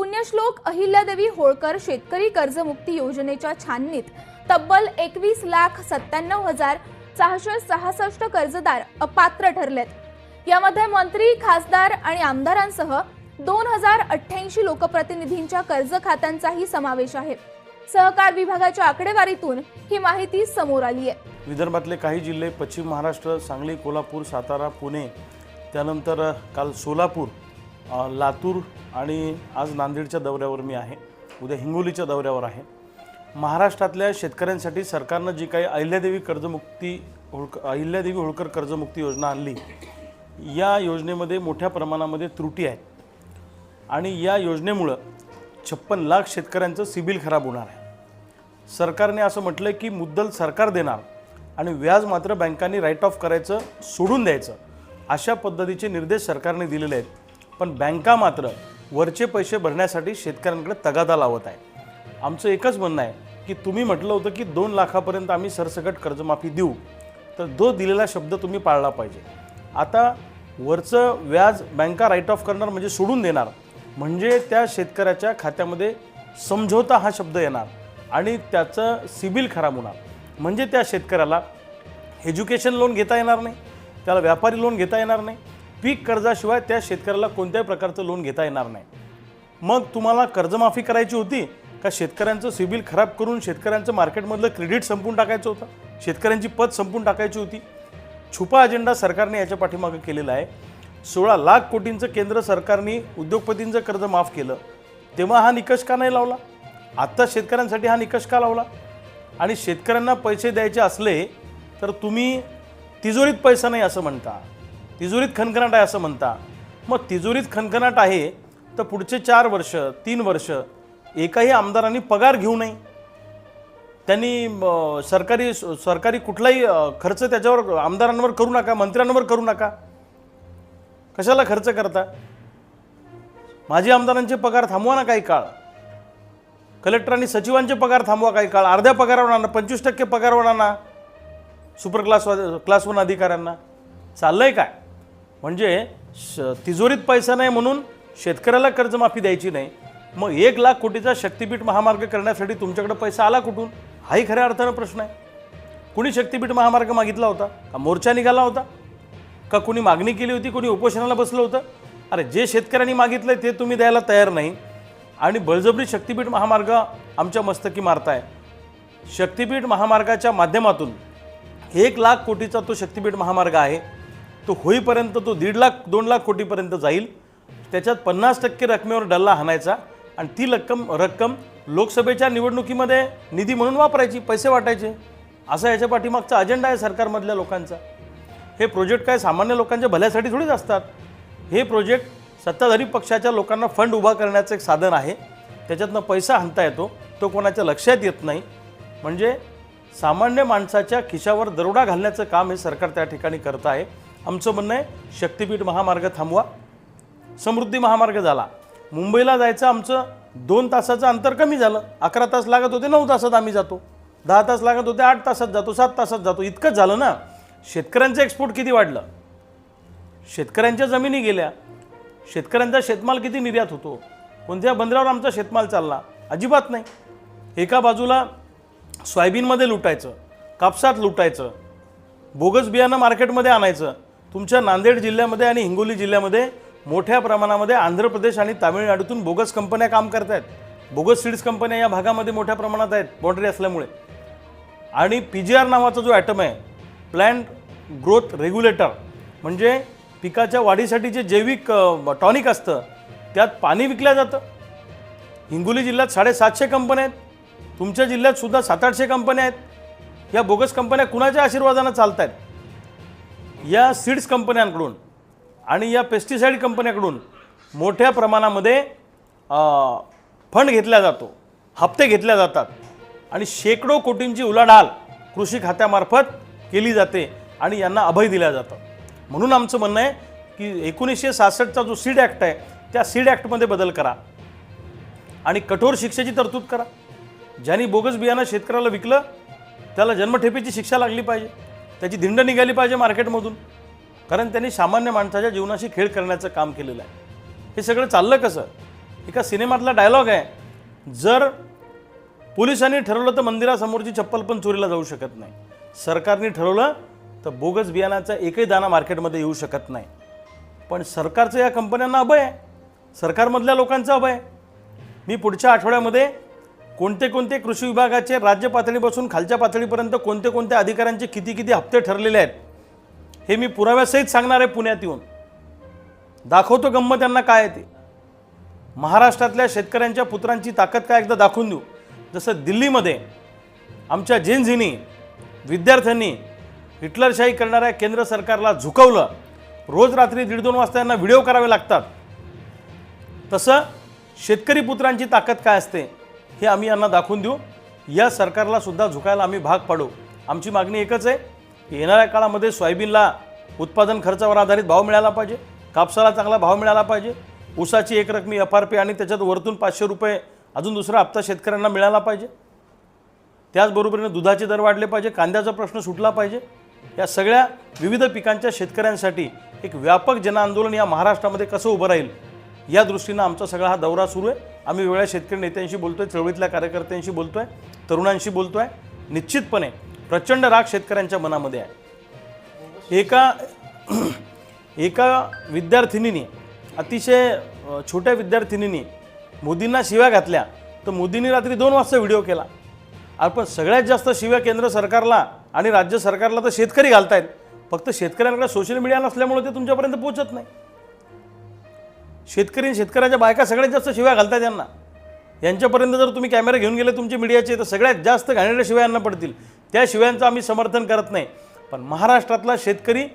पुण्यश्लोक अहिल्यादेवी होळकर शेतकरी कर्जमुक्ती योजनेच्या छाननीत तब्बल 21,97,666 कर्जदार अपात्र ठरलेत। यामध्ये मंत्री, खासदार आणि आमदारांसह 2,088 लोकप्रतिनिधींच्या कर्ज खात्यांचाही समावेश आहे। सहकार विभागाच्या आकडेवारीतून ही माहिती समोर आली आहे। विदर्भातले काही जिल्हे, पश्चिम महाराष्ट्र, सांगली, कोल्हापूर, सातारा, पुणे, त्यानंतर काल सोलापूर, लातूर आणि आज नांदेडच्या दौऱ्यावर मी आहे। उद्या हिंगोलीच्या दौऱ्यावर आहे। महाराष्ट्रातल्या शेतकऱ्यांसाठी सरकारनं जी काही अहिल्यादेवी होळकर कर्जमुक्ती योजना आणली, या योजनेमध्ये मोठ्या प्रमाणामध्ये त्रुटी आहेत आणि या योजनेमुळे 56 लाख शेतकऱ्यांचं सिबिल खराब होणार आहे। सरकारने असं म्हटलं की मुद्दल सरकार देणार आणि व्याज मात्र बँकांनी राईट ऑफ करायचं, सोडून द्यायचं, अशा पद्धतीचे निर्देश सरकारने दिलेले आहेत। पण बँका मात्र वरचे पैसे भरण्यासाठी शेतकऱ्यांकडे तगादा लावत आहे। आमचं एकच म्हणणं आहे की तुम्ही म्हटलं होतं की 2 लाखापर्यंत आम्ही सरसकट कर्जमाफी देऊ, तर जो दिलेला शब्द तुम्ही पाळला पाहिजे। आता वरचं व्याज बँका राईट ऑफ करणार म्हणजे सोडून देणार, म्हणजे त्या शेतकऱ्याच्या खात्यामध्ये समझोता हा शब्द येणार आणि त्याचं सिबिल खराब होणार। म्हणजे त्या शेतकऱ्याला एज्युकेशन लोन घेता येणार नाही, त्याला व्यापारी लोन घेता येणार नाही, पीक कर्जाशिवाय त्या शेतकऱ्याला कोणत्याही प्रकारचं लोन घेता येणार नाही। मग तुम्हाला कर्जमाफी करायची होती का शेतकऱ्यांचं सिबिल खराब करून शेतकऱ्यांचं मार्केटमधलं क्रेडिट संपून टाकायचं होतं, शेतकऱ्यांची पत संपून टाकायची होती? छुपा अजेंडा सरकारने याच्या पाठीमागे केलेला आहे। 16 लाख कोटींचं केंद्र सरकारने उद्योगपतींचं कर्ज माफ केलं, तेव्हा हा निकष का नाही लावला? आत्ता शेतकऱ्यांसाठी हा निकष का लावला? आणि शेतकऱ्यांना पैसे द्यायचे असले तर तुम्ही तिजोरीत पैसा नाही असं म्हणता, तिजोरीत खणखणाट आहे असं म्हणता। मग तिजोरीत खणखणाट आहे तर पुढचे 4 वर्ष 3 वर्ष एकाही आमदारांनी पगार घेऊ नये, त्यांनी सरकारी कुठलाही खर्च त्याच्यावर आमदारांवर करू नका, मंत्र्यांवर करू नका। कशाला खर्च करता? माजी आमदारांचे पगार थांबवा ना काही काळ, कलेक्टरांनी सचिवांचे पगार थांबवा काही काळ, अर्ध्या पगारावर आणा, 25% पगारावर आणा सुपर क्लास 1 अधिकाऱ्यांना। चाललंय काय? म्हणजे तिजोरीत पैसा नाही म्हणून शेतकऱ्याला कर्जमाफी द्यायची नाही, मग 1 लाख कोटीचा शक्तीपीठ महामार्ग करण्यासाठी तुमच्याकडे पैसा आला कुठून? हाही खऱ्या अर्थानं प्रश्न आहे। कुणी शक्तीपीठ महामार्ग मागितला होता का? मोर्चा निघाला होता का? कुणी मागणी केली होती? कुणी उपोषणाला बसलं होतं? अरे जे शेतकऱ्यांनी मागितलंय ते तुम्ही द्यायला तयार नाही आणि बळजबरी शक्तीपीठ महामार्ग आमच्या मस्तकी मारताय। शक्तीपीठ महामार्गाच्या माध्यमातून 1 लाख कोटीचा तो शक्तीपीठ महामार्ग आहे, तो होईपर्यंत तो 1.5 लाख 2 लाख कोटीपर्यंत जाईल। त्याच्यात 50% रकमेवर डल्ला हाणायचा आणि ती रक्कम लोकसभेच्या निवडणुकीमध्ये निधी म्हणून वापरायची, पैसे वाटायचे, असा याच्या पाठीमागचा अजेंडा आहे सरकारमधल्या लोकांचा। हे प्रोजेक्ट काय सामान्य लोकांच्या भल्यासाठी थोडीच असतात। हे प्रोजेक्ट सत्ताधारी पक्षाच्या लोकांना फंड उभा करण्याचं एक साधन आहे, त्याच्यातनं पैसा हाणता येतो, तो कोणाच्या लक्षात येत नाही। म्हणजे सामान्य माणसाच्या खिशावर दरोडा घालण्याचं काम हे सरकार त्या ठिकाणी करत आहे। आमचं म्हणणं आहे शक्तीपीठ महामार्ग थांबवा, समृद्धी महामार्ग झाला। मुंबईला जायचं आमचं 2 तासाचं अंतर कमी झालं, 11 तास लागत होते 9 तासात आम्ही जातो, 10 तास लागत होते 8 तासात जातो, 7 तासात जातो, इतकंच झालं ना। शेतकऱ्यांचं एक्सपोर्ट किती वाढलं, शेतकऱ्यांच्या जमिनी गेल्या, शेतकऱ्यांचा शेतमाल किती निर्यात होतो, कोणत्या बंदरावर आमचा शेतमाल चालला? अजिबात नाही। एका बाजूला सोयाबीनमध्ये लुटायचं, कापसात लुटायचं, बोगस बियाणं मार्केटमध्ये आणायचं। तुमच्या नांदेड जिल्ह्यामध्ये आणि हिंगोली जिल्ह्यामध्ये मोठ्या प्रमाणामध्ये आंध्र प्रदेश आणि तामिळनाडूतून बोगस कंपन्या काम करत आहेत, बोगस सीड्स कंपन्या या भागामध्ये मोठ्या प्रमाणात आहेत बाँड्री असल्यामुळे। आणि PGR नावाचा जो ॲटम आहे, प्लॅन्ट ग्रोथ रेग्युलेटर, म्हणजे पिकाच्या वाढीसाठी जे जैविक टॉनिक असतं त्यात पाणी विकलं जातं। हिंगोली जिल्ह्यात 750 कंपन्या आहेत, तुमच्या जिल्ह्यात सुद्धा 700-800 कंपन्या आहेत। या बोगस कंपन्या कुणाच्या आशीर्वादानं चालत आहेत? या सीड्स कंपन्यांकडून आणि या पेस्टिसाइड कंपन्याकडून मोठ्या प्रमाणामध्ये फंड घेतला जातो, हप्ते घेतले जातात आणि शेकडो कोटींची उलाढाल कृषी खात्यामार्फत केली जाते आणि यांना अभय दिलं जातं। म्हणून आमचं म्हणणं आहे की 1966चा जो सीड ॲक्ट आहे, त्या सीड ॲक्टमध्ये बदल करा आणि कठोर शिक्षेची तरतूद करा। ज्यांनी बोगस बियाणं शेतकऱ्याला विकलं त्याला जन्मठेपेची शिक्षा लागली पाहिजे, त्याची धिंड निघाली पाहिजे मार्केटमधून, कारण त्यांनी सामान्य माणसाच्या जीवनाशी खेळ करण्याचं काम केलेलं आहे। हे सगळं चाललं कसं? एका सिनेमातला डायलॉग आहे, जर पोलिसांनी ठरवलं तर मंदिरासमोरची चप्पल पण चोरीला जाऊ शकत नाही, सरकारने ठरवलं तर बोगस बियाणाचा एकही दाणा मार्केटमध्ये येऊ शकत नाही. पण सरकारचं या कंपन्यांना अभय आहे, सरकारमधल्या लोकांचं अभय आहे. मी पुढच्या आठवड्यामध्ये कोणते कोणते कृषी विभागाचे राज्य पातळीपासून खालच्या पातळीपर्यंत कोणते कोणते अधिकाऱ्यांचे किती किती हप्ते ठरलेले आहेत हे मी पुराव्यासहित सांगणार आहे. पुण्यात येऊन दाखवतो गंमत त्यांना काय आहे ते. महाराष्ट्रातल्या शेतकऱ्यांच्या पुत्रांची ताकद काय एकदा दाखवून देऊ. जसं दिल्लीमध्ये आमच्या जेनझींनी विद्यार्थ्यांनी हिटलरशाही करणाऱ्या केंद्र सरकारला झुकवलं, रोज रात्री 1:30-2 वाजता यांना व्हिडिओ करावे लागतात, तसं शेतकरी पुत्रांची ताकद काय असते हे आम्ही यांना दाखवून देऊ. या सरकारला सुद्धा झुकायला आम्ही भाग पाडू. आमची मागणी एकच आहे की येणाऱ्या काळामध्ये सोयाबीनला उत्पादन खर्चावर आधारित भाव मिळाला पाहिजे, कापसाला चांगला भाव मिळाला पाहिजे, ऊसाची एकरकमी FRP आणि त्याच्यात वरतून 500 रुपये अजून दुसरा हप्ता शेतकऱ्यांना मिळाला पाहिजे. त्याचबरोबरीने दुधाचे दर वाढले पाहिजे, कांद्याचा प्रश्न सुटला पाहिजे. या सगळ्या विविध पिकांच्या शेतकऱ्यांसाठी एक व्यापक जनआंदोलन या महाराष्ट्रामध्ये कसं उभं राहील या दृष्टीनं आमचा सगळा हा दौरा सुरू आहे. आम्ही वेगळ्या शेतकरी नेत्यांशी बोलतोय, चळवळीतल्या कार्यकर्त्यांशी बोलतोय, तरुणांशी बोलतोय. निश्चितपणे प्रचंड राग शेतकऱ्यांच्या मनामध्ये आहे. एका विद्यार्थिनीने, अतिशय छोट्या विद्यार्थिनीने मोदींना शिव्या घातल्या, तर मोदींनी रात्री 2 वाजता व्हिडिओ केला. आपण सगळ्यात जास्त शिव्या केंद्र सरकारला आणि राज्य सरकारला तर शेतकरी घालतायत. फक्त शेतकऱ्यांकडे सोशल मीडिया नसल्यामुळे ते तुमच्यापर्यंत पोहोचत नाही. शेतकऱ्याच्या बायका सगळ्यात जास्त शिव्या घालतायत यांना. यांच्यापर्यंत जर तुम्ही कॅमेरे घेऊन गेले तुमचे मीडियाचे, तर सगळ्यात जास्त घाणेरड्या शिव्या यांना पडतील. त्या शिव्यांचं आम्ही समर्थन करत नाही. पण महाराष्ट्रातला शेतकरी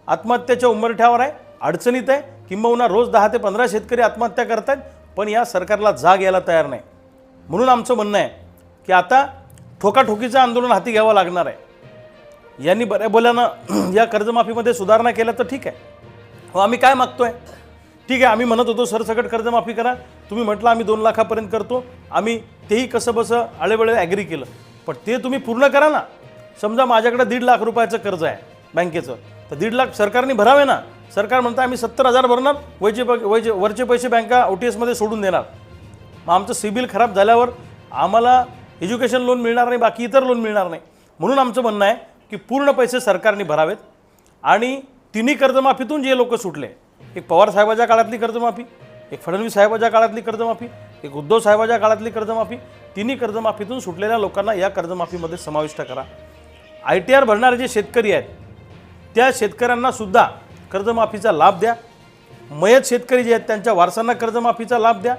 आत्महत्याच्या उंबरठ्यावर आहे, अडचणीत आहे. किंबहुना रोज 10 ते 15 शेतकरी आत्महत्या करत आहेत, पण या सरकारला जाग यायला तयार नाही. म्हणून आमचं म्हणणं आहे की आता ठोकाठोकीचं आंदोलन हाती घ्यावं लागणार आहे. यांनी बऱ्या बोल्यानं या कर्जमाफीमध्ये सुधारणा केल्या तर ठीक आहे. हो, आम्ही काय मागतोय? ठीक आहे, आम्ही म्हणत होतो सरसकट कर्जमाफी करा. तुम्ही म्हटलं आम्ही 2 लाखापर्यंत करतो. आम्ही तेही कसं बसं आळेबळे ॲग्री केलं. पण ते तुम्ही पूर्ण करा ना. समजा माझ्याकडे 1.5 लाख रुपयाचं कर्ज आहे बँकेचं, तर 1.5 लाख सरकारने भरावे ना. सरकार म्हणतं आम्ही 70,000 भरणार, वरचे पैसे बँका OTSमध्ये सोडून देणार. मग आमचं सिबिल खराब झाल्यावर आम्हाला एज्युकेशन लोन मिळणार नाही, बाकी इतर लोन मिळणार नाही. म्हणून आमचं म्हणणं आहे की पूर्ण पैसे सरकारने भरावेत. आणि तिन्ही कर्जमाफीतून जे लोक सुटले, एक पवार साहेबाच्या काळातली कर्जमाफी, एक फडणवीस साहेबाच्या काळातली कर्जमाफी, एक उद्धव साहेबाच्या काळातली कर्जमाफी, तिन्ही कर्जमाफीतून सुटलेल्या लोकांना या कर्जमाफीमध्ये समाविष्ट करा. ITR भरणारे जे शेतकरी आहेत त्या शेतकऱ्यांना सुद्धा कर्जमाफीचा लाभ द्या. मयत शेतकरी जे आहेत त्यांच्या वारसांना कर्जमाफीचा लाभ द्या.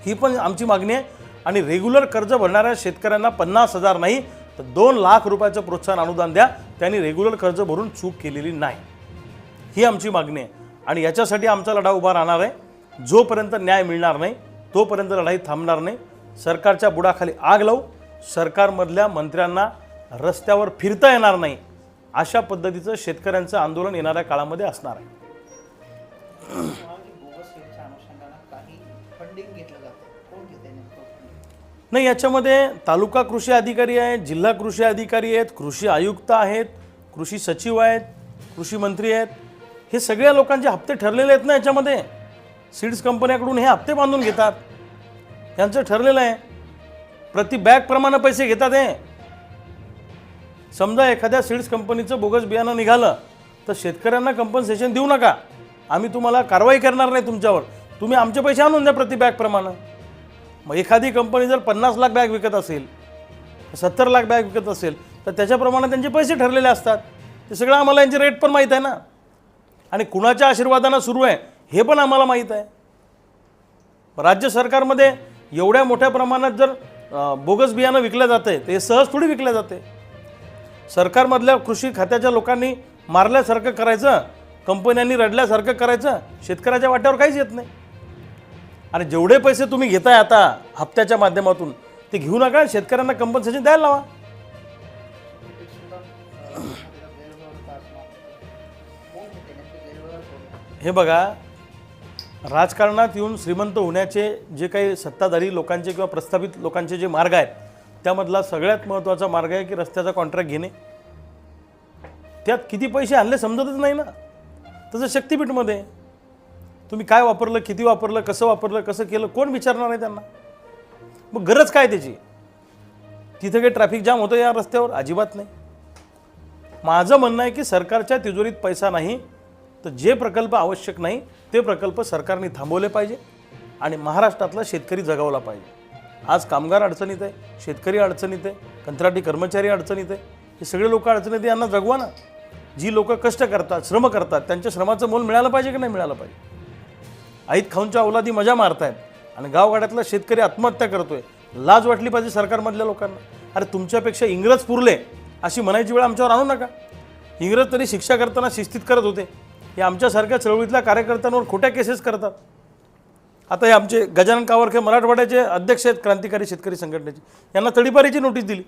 ही पण आमची मागणी आहे. आणि रेग्युलर कर्ज भरणाऱ्या शेतकऱ्यांना 50,000 नाही तर 2 लाख रुपयाचं प्रोत्साहन अनुदान द्या. त्यांनी रेग्युलर कर्ज भरून चूक केलेली नाही, ही आमची मागणी आहे. आणि याच्यासाठी आमचा लढा उभा राहणार आहे. जोपर्यंत न्याय मिळणार नाही तोपर्यंत लढाई थांबणार नाही. सरकारच्या बुडाखाली आग लावू, सरकारमधल्या मंत्र्यांना रस्त्यावर फिरता येणार नाही, अशा पद्धतीचं शेतकऱ्यांचं आंदोलन येणाऱ्या काळामध्ये असणार आहे. नाही, याच्यामध्ये तालुका कृषी अधिकारी आहेत, जिल्हा कृषी अधिकारी आहेत, कृषी आयुक्त आहेत, कृषी सचिव आहेत, कृषी मंत्री आहेत. हे सगळ्या लोकांचे हप्ते ठरलेले आहेत ना. याच्यामध्ये सीड्स कंपन्याकडून हे हप्ते बांधून घेतात. त्यांचं ठरलेलं आहे. प्रति बॅग प्रमाणे पैसे घेतात. हे समजा एखाद्या सीड्स कंपनीचं बोगस बियाणं निघालं तर शेतकऱ्यांना कंपन्सेशन देऊ नका, आम्ही तुम्हाला कारवाई करणार नाही तुमच्यावर, तुम्ही आमचे पैसे आणून द्या प्रति बॅग प्रमाणे. मग एखादी कंपनी जर 50 लाख बॅग विकत असेल, 70 लाख बॅग विकत असेल, तर त्याच्याप्रमाणे त्यांचे पैसे ठरलेले असतात. ते सगळं आम्हाला यांचे रेट पण माहीत आहे ना. आणि कुणाच्या आशीर्वादानं सुरू आहे हे पण आम्हाला माहीत आहे. राज्य सरकारमध्ये एवढ्या मोठ्या प्रमाणात जर बोगस बियाणं विकलं जातं तर हे सहज थोडी विकलं जाते. सरकारमधल्या कृषी खात्याच्या लोकांनी मारल्यासारखं करायचं, कंपन्यांनी रडल्यासारखं करायचं, शेतकऱ्याच्या वाट्यावर काहीच येत नाही. आणि जेवढे पैसे तुम्ही घेताय आता हप्त्याच्या माध्यमातून ते घेऊ नका, शेतकऱ्यांना कंपन्सेशन द्यायला लावा. हे बघा, राजकारणात येऊन श्रीमंत होण्याचे जे काही सत्ताधारी लोकांचे किंवा प्रस्थापित लोकांचे जे मार्ग आहेत त्यामधला सगळ्यात महत्त्वाचा मार्ग आहे की रस्त्याचा कॉन्ट्रॅक्ट घेणे. त्यात किती पैसे आणले समजतच नाही ना. तसं शक्तीपीठमध्ये तुम्ही काय वापरलं, किती वापरलं, कसं केलं, कोण विचारणार आहे त्यांना? मग गरज काय त्याची? तिथे काही ट्रॅफिक जाम होतं या रस्त्यावर? अजिबात नाही. माझं म्हणणं आहे की सरकारच्या तिजोरीत पैसा नाही, तर जे प्रकल्प आवश्यक नाही ते प्रकल्प सरकारने थांबवले पाहिजे आणि महाराष्ट्रातला शेतकरी जगावला पाहिजे. आज कामगार अडचणीत आहे, शेतकरी अडचणीत आहे, कंत्राटी कर्मचारी अडचणीत आहे, हे सगळे लोक अडचणीत आहे. यांना जगवा ना. जी लोक कष्ट करतात, श्रम करतात, त्यांच्या श्रमाचं मोल मिळालं पाहिजे की नाही मिळालं पाहिजे? आईत खाऊनच्या औलादी मजा मारतायत आणि गावगाड्यातला शेतकरी आत्महत्या करतोय. लाज वाटली पाहिजे सरकारमधल्या लोकांना. अरे तुमच्यापेक्षा इंग्रज पुरले अशी म्हणायची वेळ आमच्यावर आणू नका. इंग्रज तरी शिक्षा करताना शिस्तीत करत होते, हे आमच्यासारख्या चळवळीतल्या कार्यकर्त्यांवर खोट्या केसेस करतात. आता हे आमचे गजानन कावरखे मराठवाड्याचे अध्यक्ष आहेत क्रांतिकारी शेतकरी संघटनेचे, यांना तडीपारीची नोटीस दिली.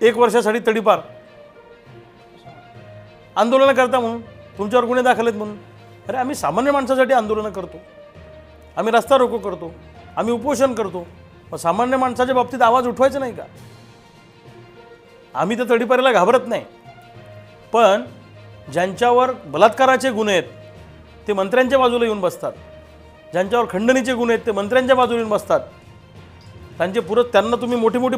1 वर्षासाठी तडीपार, आंदोलनं करता म्हणून, तुमच्यावर गुन्हे दाखल आहेत म्हणून. अरे आम्ही सामान्य माणसासाठी आंदोलनं करतो, आम्ही रस्ता रोको करतो, आम्ही उपोषण करतो. मग सामान्य माणसाच्या बाबतीत आवाज उठवायचा नाही का? आम्ही तर तडीपारीला घाबरत नाही. पण ज्यांच्यावर बलात्काराचे गुन्हे आहेत ते मंत्र्यांच्या बाजूला येऊन बसतात, ज्यांच्यावर खंडणीचे गुन्हे आहेत ते मंत्र्यांच्या बाजूला येऊन बसतात, त्यांना तुम्ही मोठी मोठी